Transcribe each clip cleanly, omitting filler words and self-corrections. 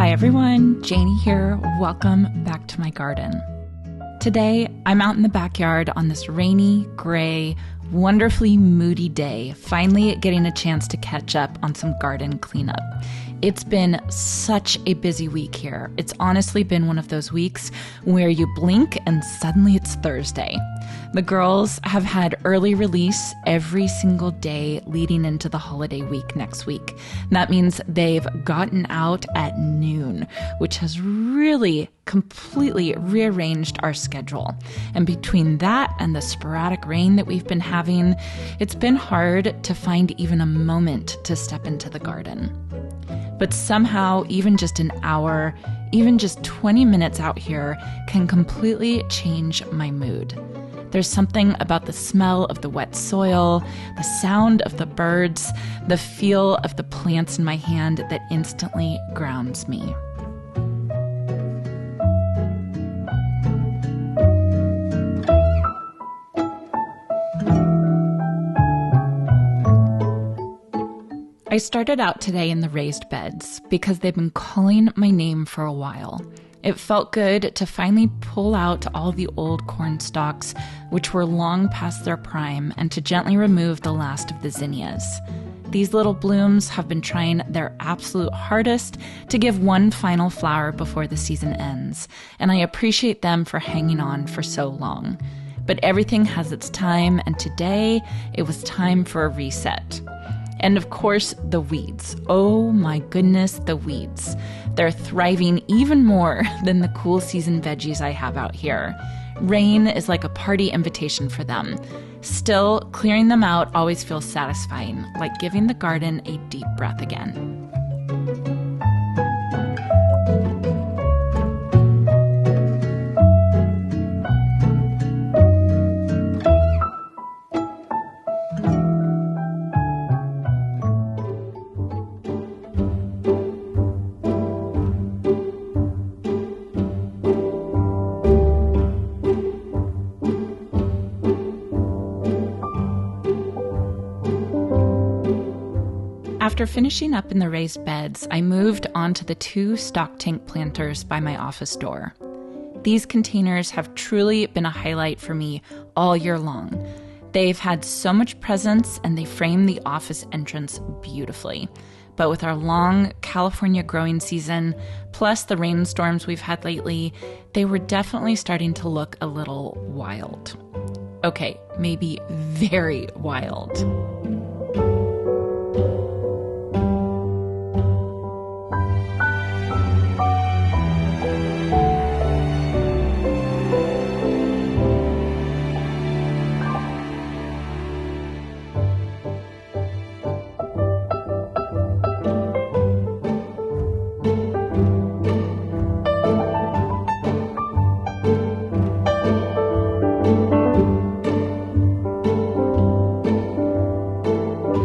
Hi everyone, Janie here. Welcome back to my garden. Today, I'm out in the backyard on this rainy, gray, wonderfully moody day, finally getting a chance to catch up on some garden cleanup. It's been such a busy week here. It's honestly been one of those weeks where you blink and suddenly it's Thursday. The girls have had early release every single day leading into the holiday week next week. That means they've gotten out at noon, which has really completely rearranged our schedule. And between that and the sporadic rain that we've been having, it's been hard to find even a moment to step into the garden. But somehow, even just an hour, even just 20 minutes out here can completely change my mood. There's something about the smell of the wet soil, the sound of the birds, the feel of the plants in my hand that instantly grounds me. I started out today in the raised beds because they've been calling my name for a while. It felt good to finally pull out all the old corn stalks, which were long past their prime, and to gently remove the last of the zinnias. These little blooms have been trying their absolute hardest to give one final flower before the season ends, and I appreciate them for hanging on for so long. But everything has its time, and today it was time for a reset. And of course, the weeds. Oh my goodness, the weeds. They're thriving even more than the cool season veggies I have out here. Rain is like a party invitation for them. Still, clearing them out always feels satisfying, like giving the garden a deep breath again. After finishing up in the raised beds, I moved onto the 2 stock tank planters by my office door. These containers have truly been a highlight for me all year long. They've had so much presence and they frame the office entrance beautifully. But with our long California growing season, plus the rainstorms we've had lately, they were definitely starting to look a little wild. Okay, maybe very wild.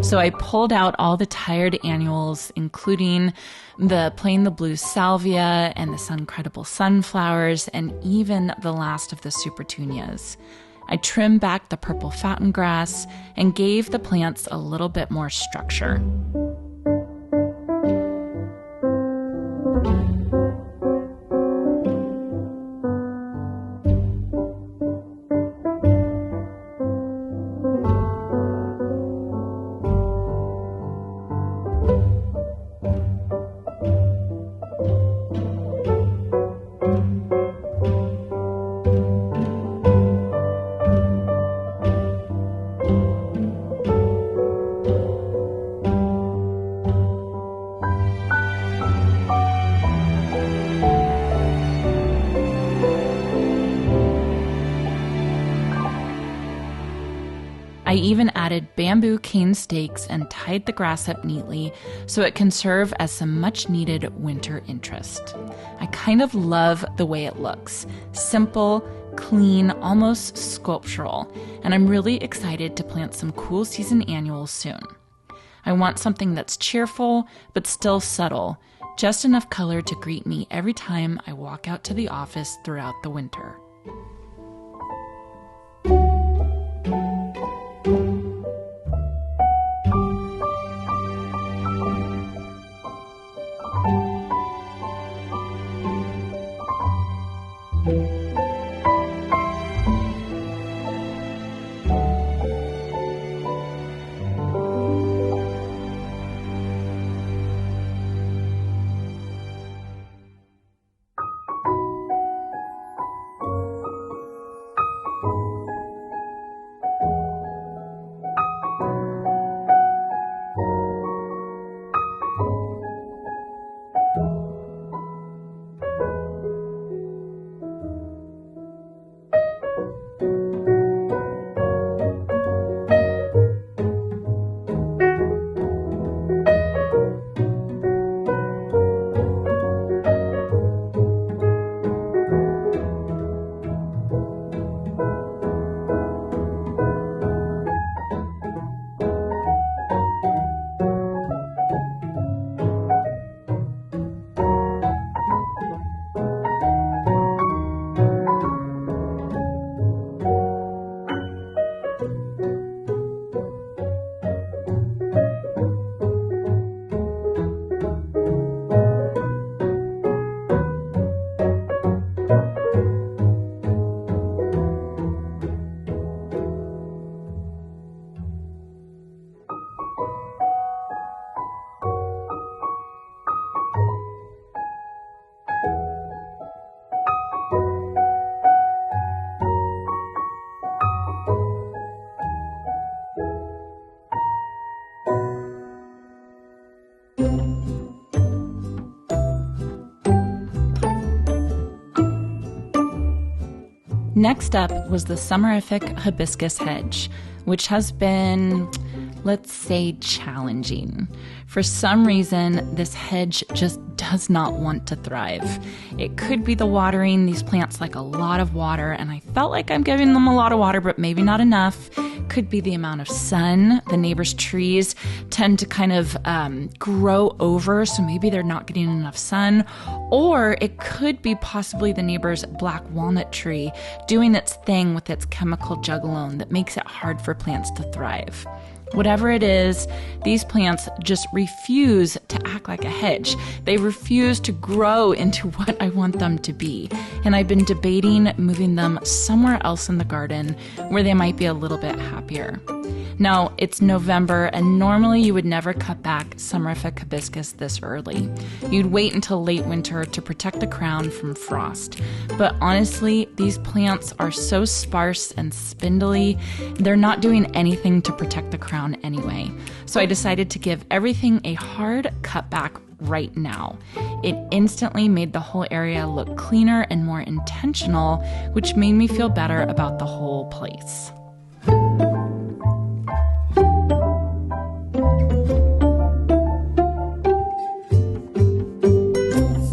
So I pulled out all the tired annuals, including the Plain the Blue salvia and the Suncredible sunflowers, and even the last of the supertunias. I trimmed back the purple fountain grass and gave the plants a little bit more structure. I even added bamboo cane stakes and tied the grass up neatly so it can serve as some much needed winter interest. I kind of love the way it looks. Simple, clean, almost sculptural, and I'm really excited to plant some cool season annuals soon. I want something that's cheerful but still subtle, just enough color to greet me every time I walk out to the office throughout the winter. Next up was the Summerific Hibiscus hedge, which has been, let's say, challenging. For some reason, this hedge just does not want to thrive. It could be the watering. These plants like a lot of water, and I felt like I'm giving them a lot of water, but maybe not enough. Could be the amount of sun. The neighbors' trees tend to kind of grow over, so maybe they're not getting enough sun. Or it could be possibly the neighbor's black walnut tree doing its thing with its chemical juggalo that makes it hard for plants to thrive. Whatever it is, these plants just refuse to act like a hedge. They refuse to grow into what I want them to be. And I've been debating moving them somewhere else in the garden where they might be a little bit happier. Now, it's November, and normally you would never cut back Summerific hibiscus this early. You'd wait until late winter to protect the crown from frost. But honestly, these plants are so sparse and spindly, they're not doing anything to protect the crown anyway. So I decided to give everything a hard cutback right now. It instantly made the whole area look cleaner and more intentional, which made me feel better about the whole place.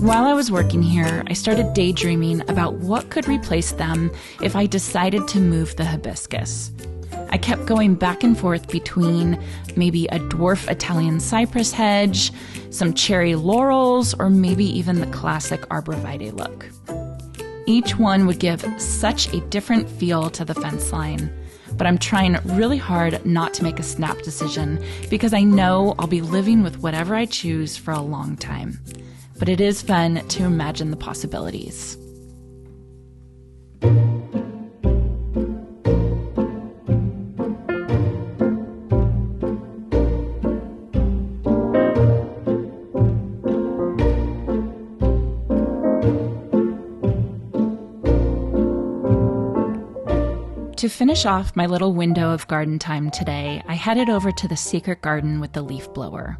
While I was working here, I started daydreaming about what could replace them if I decided to move the hibiscus. I kept going back and forth between maybe a dwarf Italian cypress hedge, some cherry laurels, or maybe even the classic arborvitae look. Each one would give such a different feel to the fence line, but I'm trying really hard not to make a snap decision because I know I'll be living with whatever I choose for a long time. But it is fun to imagine the possibilities. To finish off my little window of garden time today, I headed over to the secret garden with the leaf blower.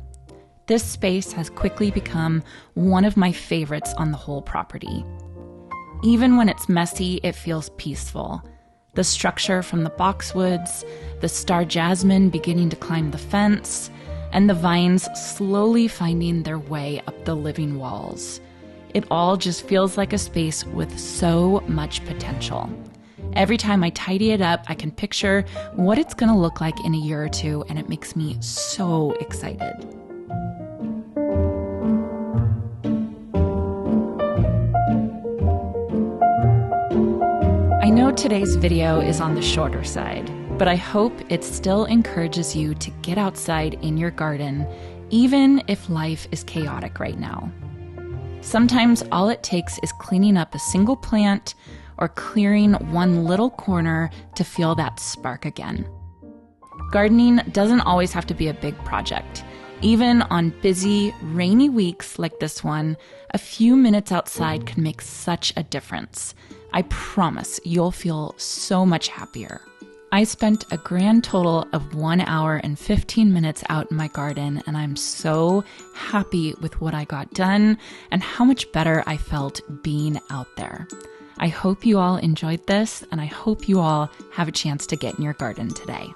This space has quickly become one of my favorites on the whole property. Even when it's messy, it feels peaceful. The structure from the boxwoods, the star jasmine beginning to climb the fence, and the vines slowly finding their way up the living walls. It all just feels like a space with so much potential. Every time I tidy it up, I can picture what it's going to look like in a year or two, and it makes me so excited. I know today's video is on the shorter side, but I hope it still encourages you to get outside in your garden, even if life is chaotic right now. Sometimes all it takes is cleaning up a single plant or clearing one little corner to feel that spark again. Gardening doesn't always have to be a big project. Even on busy, rainy weeks like this one, a few minutes outside can make such a difference. I promise you'll feel so much happier. I spent a grand total of 1 hour and 15 minutes out in my garden, and I'm so happy with what I got done and how much better I felt being out there. I hope you all enjoyed this, and I hope you all have a chance to get in your garden today.